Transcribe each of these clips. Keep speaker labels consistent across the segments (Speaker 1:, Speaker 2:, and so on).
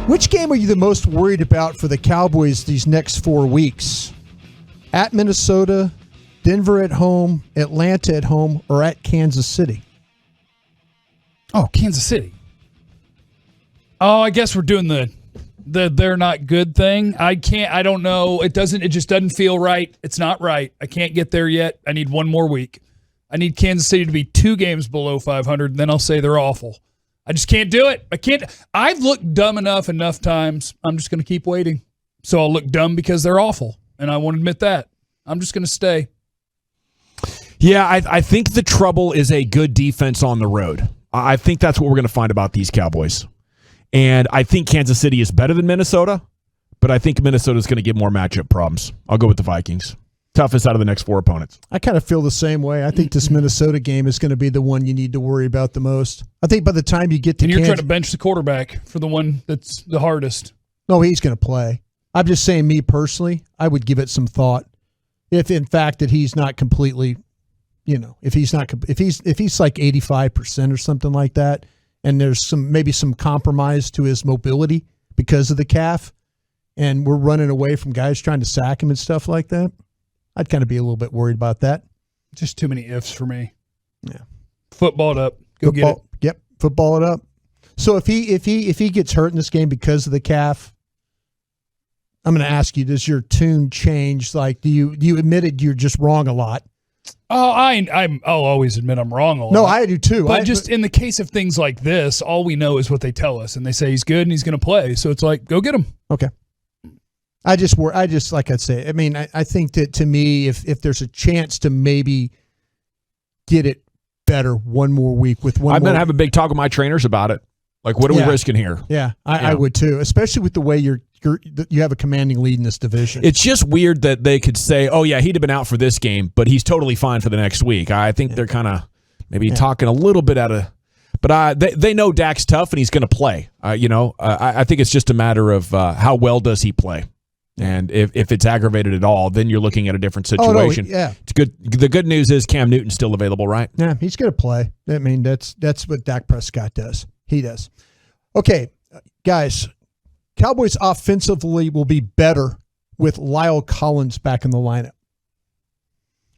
Speaker 1: Which game are you the most worried about for the Cowboys these next 4 weeks? At Minnesota, Denver at home, Atlanta at home, or at Kansas City?
Speaker 2: Oh, Kansas City. Oh, I guess we're doing the they're not good thing. I don't know. It just doesn't feel right. It's not right. I can't get there yet. I need one more week. I need Kansas City to be 2 games below 500, and then I'll say they're awful. I just can't do it. I've looked dumb enough times. I'm just going to keep waiting. So I'll look dumb because they're awful, and I won't admit that. I'm just going to stay.
Speaker 3: Yeah, I think the trouble is a good defense on the road. I think that's what we're going to find about these Cowboys. And I think Kansas City is better than Minnesota, but I think Minnesota's going to get more matchup problems. I'll go with the Vikings. Toughest out of the next 4 opponents.
Speaker 1: I kind of feel the same way. I think this Minnesota game is going to be the one you need to worry about the most. I think by the time you get to
Speaker 2: Kansas, trying to bench the quarterback for the one that's the hardest.
Speaker 1: No, he's going to play. I'm just saying, me personally, I would give it some thought. If in fact that he's not completely, if he's like 85% or something like that, and there's maybe some compromise to his mobility because of the calf, and we're running away from guys trying to sack him and stuff like that, I'd kind of be a little bit worried about that.
Speaker 2: Just too many ifs for me.
Speaker 1: Yeah.
Speaker 2: Football it up. Go get it.
Speaker 1: Yep, football it up. So if he gets hurt in this game because of the calf, I'm going to ask you, does your tune change? Like, do you admitted you're just wrong a lot?
Speaker 2: Oh, I'll always admit I'm wrong a lot.
Speaker 1: No, I do too.
Speaker 2: But just in the case of things like this, all we know is what they tell us, and they say he's good and he's going to play. So it's like, go get him.
Speaker 1: Okay. I just like I'd say. I mean, I think that to me, if there's a chance to maybe get it better one more week with one,
Speaker 3: I'm going to have a big talk with my trainers about it. Like, what are we risking here?
Speaker 1: Yeah, I would too, especially with the way you have a commanding lead in this division.
Speaker 3: It's just weird that they could say, oh, yeah, he'd have been out for this game, but he's totally fine for the next week. I think they're kind of maybe talking a little bit out of – but they know Dak's tough and he's going to play. I think it's just a matter of how well does he play. And if it's aggravated at all, then you're looking at a different situation.
Speaker 1: Oh, no, yeah.
Speaker 3: It's good. The good news is Cam Newton's still available, right?
Speaker 1: Yeah, he's going to play. I mean, that's what Dak Prescott does. He does. Okay, guys, Cowboys offensively will be better with Lyle Collins back in the lineup.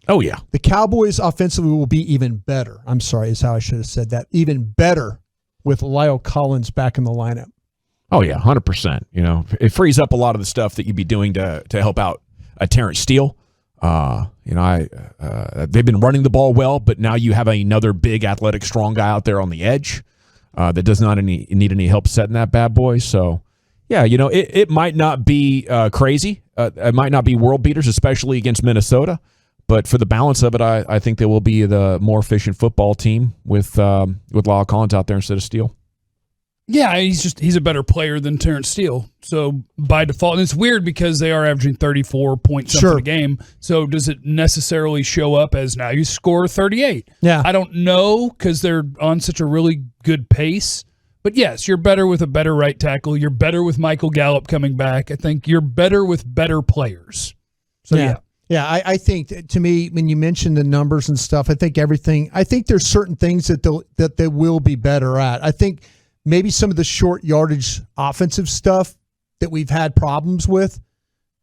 Speaker 3: Oh, yeah.
Speaker 1: The Cowboys offensively will be even better. I'm sorry, is how I should have said that. Even better with Lyle Collins back in the lineup.
Speaker 3: Oh, yeah, 100%. It frees up a lot of the stuff that you'd be doing to help out Terrence Steele. They've been running the ball well, but now you have another big, athletic, strong guy out there on the edge that does not need any help setting that bad boy. So, yeah, it might not be crazy. It might not be world beaters, especially against Minnesota. But for the balance of it, I think they will be the more efficient football team with Lyle Collins out there instead of Steele.
Speaker 2: Yeah, he's a better player than Terrence Steele. So by default, and it's weird because they are averaging 34 points something a game. So does it necessarily show up as now you score 38?
Speaker 1: Yeah.
Speaker 2: I don't know because they're on such a really good pace. But yes, you're better with a better right tackle. You're better with Michael Gallup coming back. I think you're better with better players. So yeah.
Speaker 1: Yeah, I think to me, when you mention the numbers and stuff, I think there's certain things that they will be better at. I think maybe some of the short yardage offensive stuff that we've had problems with,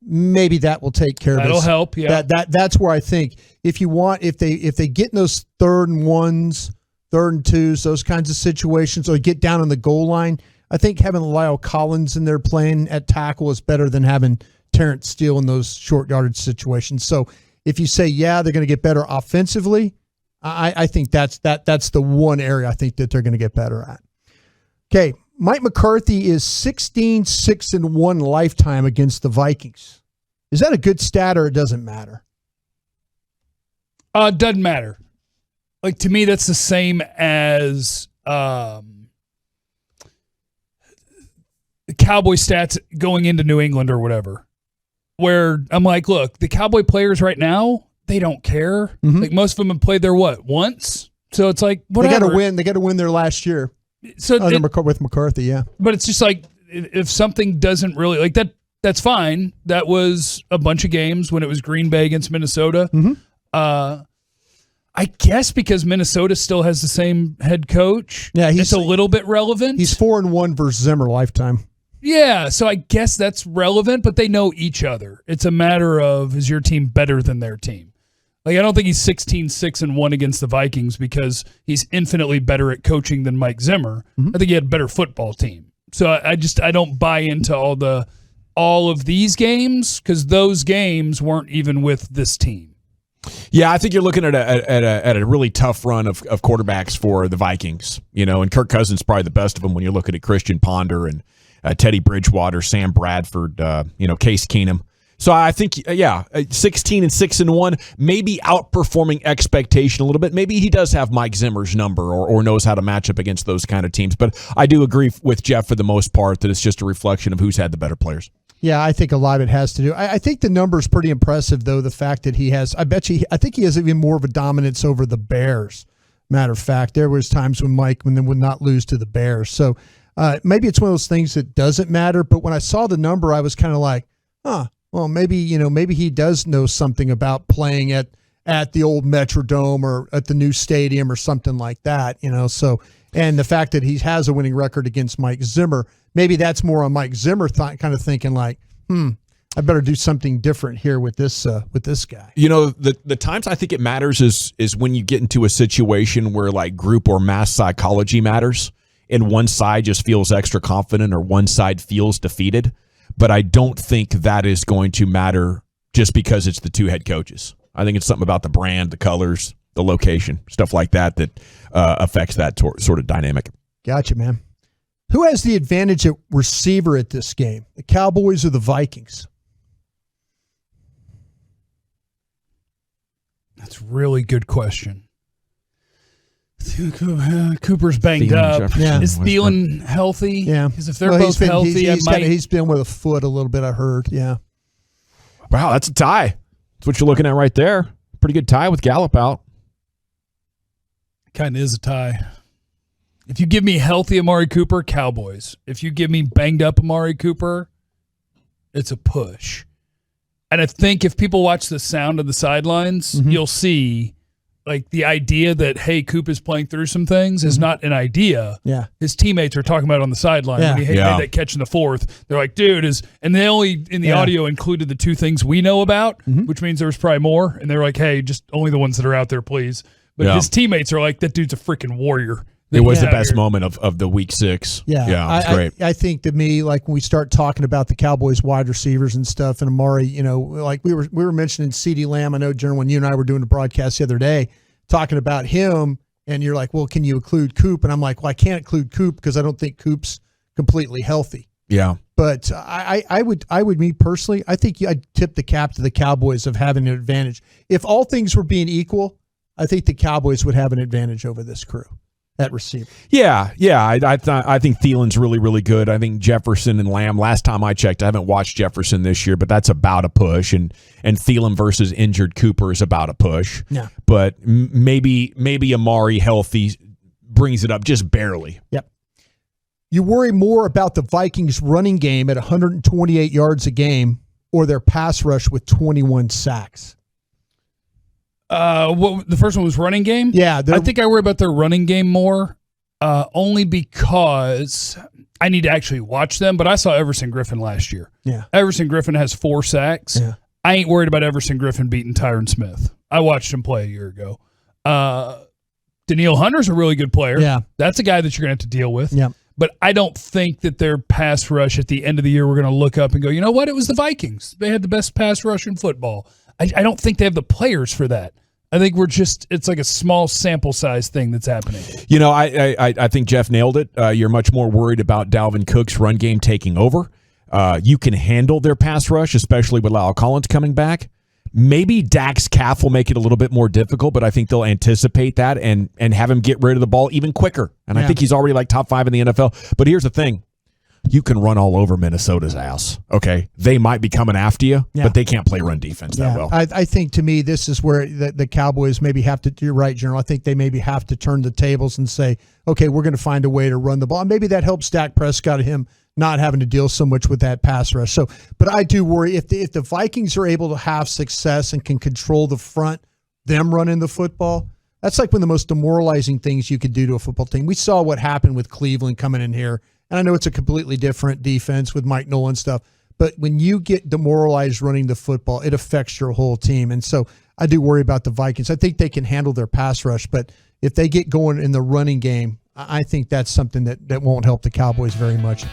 Speaker 1: maybe that will take care of it.
Speaker 2: That'll help, yeah.
Speaker 1: That's where I think if they get in those 3rd and 1s, 3rd and 2s, those kinds of situations, or get down on the goal line, I think having Lyle Collins in there playing at tackle is better than having Terrence Steele in those short yardage situations. So if you say, they're going to get better offensively, I think that's the one area I think that they're going to get better at. Okay, Mike McCarthy is 16-6-1 lifetime against the Vikings. Is that a good stat or it doesn't matter?
Speaker 2: It doesn't matter. Like, to me, that's the same as the Cowboy stats going into New England or whatever, where I'm like, look, the Cowboy players right now, they don't care. Mm-hmm. Like, most of them have played there, once? So it's like, whatever.
Speaker 1: They got to win. They got to win their last year.
Speaker 2: So
Speaker 1: with McCarthy, yeah. But
Speaker 2: it's just like, if something doesn't really like that, that's fine. That was a bunch of games when it was Green Bay against Minnesota.
Speaker 1: Mm-hmm.
Speaker 2: I guess because Minnesota still has the same head coach.
Speaker 1: Yeah,
Speaker 2: it's a little bit relevant.
Speaker 1: He's 4-1 versus Zimmer lifetime.
Speaker 2: Yeah, so I guess that's relevant, but they know each other. It's a matter of, is your team better than their team? Like, I don't think he's 16-6-1 against the Vikings because he's infinitely better at coaching than Mike Zimmer. Mm-hmm. I think he had a better football team. So I don't buy into all of these games because those games weren't even with this team.
Speaker 3: Yeah, I think you're looking at a really tough run of quarterbacks for the Vikings. And Kirk Cousins is probably the best of them when you're looking at Christian Ponder and Teddy Bridgewater, Sam Bradford, Case Keenum. So I think, 16-6-1, maybe outperforming expectation a little bit. Maybe he does have Mike Zimmer's number or knows how to match up against those kind of teams. But I do agree with Jeff for the most part that it's just a reflection of who's had the better players.
Speaker 1: Yeah, I think a lot of it has to do. I think the number is pretty impressive, though, the fact that he has, I think he has even more of a dominance over the Bears. Matter of fact, there was times when Mike would not lose to the Bears. So maybe it's one of those things that doesn't matter. But when I saw the number, I was kind of like, well, maybe he does know something about playing at the old Metrodome or at the new stadium or something like that, So, and the fact that he has a winning record against Mike Zimmer, maybe that's more on Mike Zimmer kind of thinking like, I better do something different here with this guy.
Speaker 3: The times I think it matters is when you get into a situation where like group or mass psychology matters, and one side just feels extra confident or one side feels defeated. But I don't think that is going to matter just because it's the two head coaches. I think it's something about the brand, the colors, the location, stuff like that affects that sort of dynamic.
Speaker 1: Gotcha, man. Who has the advantage at receiver at this game, the Cowboys or the Vikings?
Speaker 2: That's a really good question. Cooper's banged up.
Speaker 3: Jefferson,
Speaker 2: yeah. Is Thielen healthy?
Speaker 1: Yeah.
Speaker 2: Because if they're both healthy,
Speaker 1: he's been with a foot a little bit, I heard. Yeah.
Speaker 3: Wow, that's a tie. That's what you're looking at right there. Pretty good tie with Gallup out.
Speaker 2: Kind of is a tie. If you give me healthy Amari Cooper, Cowboys. If you give me banged up Amari Cooper, it's a push. And I think if people watch the sound of the sidelines, you'll see like the idea that, hey, Coop is playing through some things is not an idea.
Speaker 1: Yeah.
Speaker 2: His teammates are talking about it on the sideline.
Speaker 1: Yeah.
Speaker 2: When he made that catch in the fourth, they're like, dude, and they only in the audio included the two things we know about, which means there was probably more. And they're like, hey, just only the ones that are out there, please. But his teammates are like, that dude's a freaking warrior.
Speaker 3: It was the best moment of the week 6.
Speaker 1: Yeah,
Speaker 3: it's great.
Speaker 1: I think to me, like when we start talking about the Cowboys wide receivers and stuff, and Amari, like we were mentioning CeeDee Lamb. I know, Jeremy, when you and I were doing the broadcast the other day, talking about him, and you're like, well, can you include Coop? And I'm like, well, I can't include Coop because I don't think Coop's completely healthy.
Speaker 3: Yeah.
Speaker 1: But I would me personally, I think I'd tip the cap to the Cowboys of having an advantage. If all things were being equal, I think the Cowboys would have an advantage over this crew at receiver.
Speaker 3: Yeah. I think Thielen's really, really good. I think Jefferson and Lamb, last time I checked, I haven't watched Jefferson this year, but that's about a push. And Thielen versus injured Cooper is about a push.
Speaker 1: Yeah.
Speaker 3: But maybe Amari healthy brings it up just barely.
Speaker 1: Yep. You worry more about the Vikings running game at 128 yards a game or their pass rush with 21 sacks?
Speaker 2: The first one was running game?
Speaker 1: Yeah.
Speaker 2: I think I worry about their running game more, only because I need to actually watch them, but I saw Everson Griffin last year.
Speaker 1: Yeah.
Speaker 2: Everson Griffin has 4 sacks.
Speaker 1: Yeah.
Speaker 2: I ain't worried about Everson Griffin beating Tyron Smith. I watched him play a year ago. Danielle Hunter's a really good player.
Speaker 1: Yeah. That's
Speaker 2: a guy that you're going to have to deal with.
Speaker 1: Yeah.
Speaker 2: But I don't think that their pass rush at the end of the year, we're going to look up and go, you know what? It was the Vikings. They had the best pass rush in football. I don't think they have the players for that. I think it's like a small sample size thing that's happening.
Speaker 3: I think Jeff nailed it. You're much more worried about Dalvin Cook's run game taking over. You can handle their pass rush, especially with La'el Collins coming back. Maybe Dak's calf will make it a little bit more difficult, but I think they'll anticipate that and have him get rid of the ball even quicker. And I think he's already like top 5 in the NFL. But here's the thing. You can run all over Minnesota's ass. Okay, they might be coming after you, but they can't play run defense that well.
Speaker 1: I think to me, this is where the Cowboys maybe have to. You're right, General. I think they maybe have to turn the tables and say, okay, we're going to find a way to run the ball. And maybe that helps Dak Prescott and him not having to deal so much with that pass rush. So, but I do worry if the Vikings are able to have success and can control the front, them running the football. That's like one of the most demoralizing things you could do to a football team. We saw what happened with Cleveland coming in here And I know it's a completely different defense with Mike Nolan stuff, but when you get demoralized running the football, it affects your whole team. And so I do worry about the Vikings. I think they can handle their pass rush, but if they get going in the running game, I think that's something that won't help the Cowboys very much.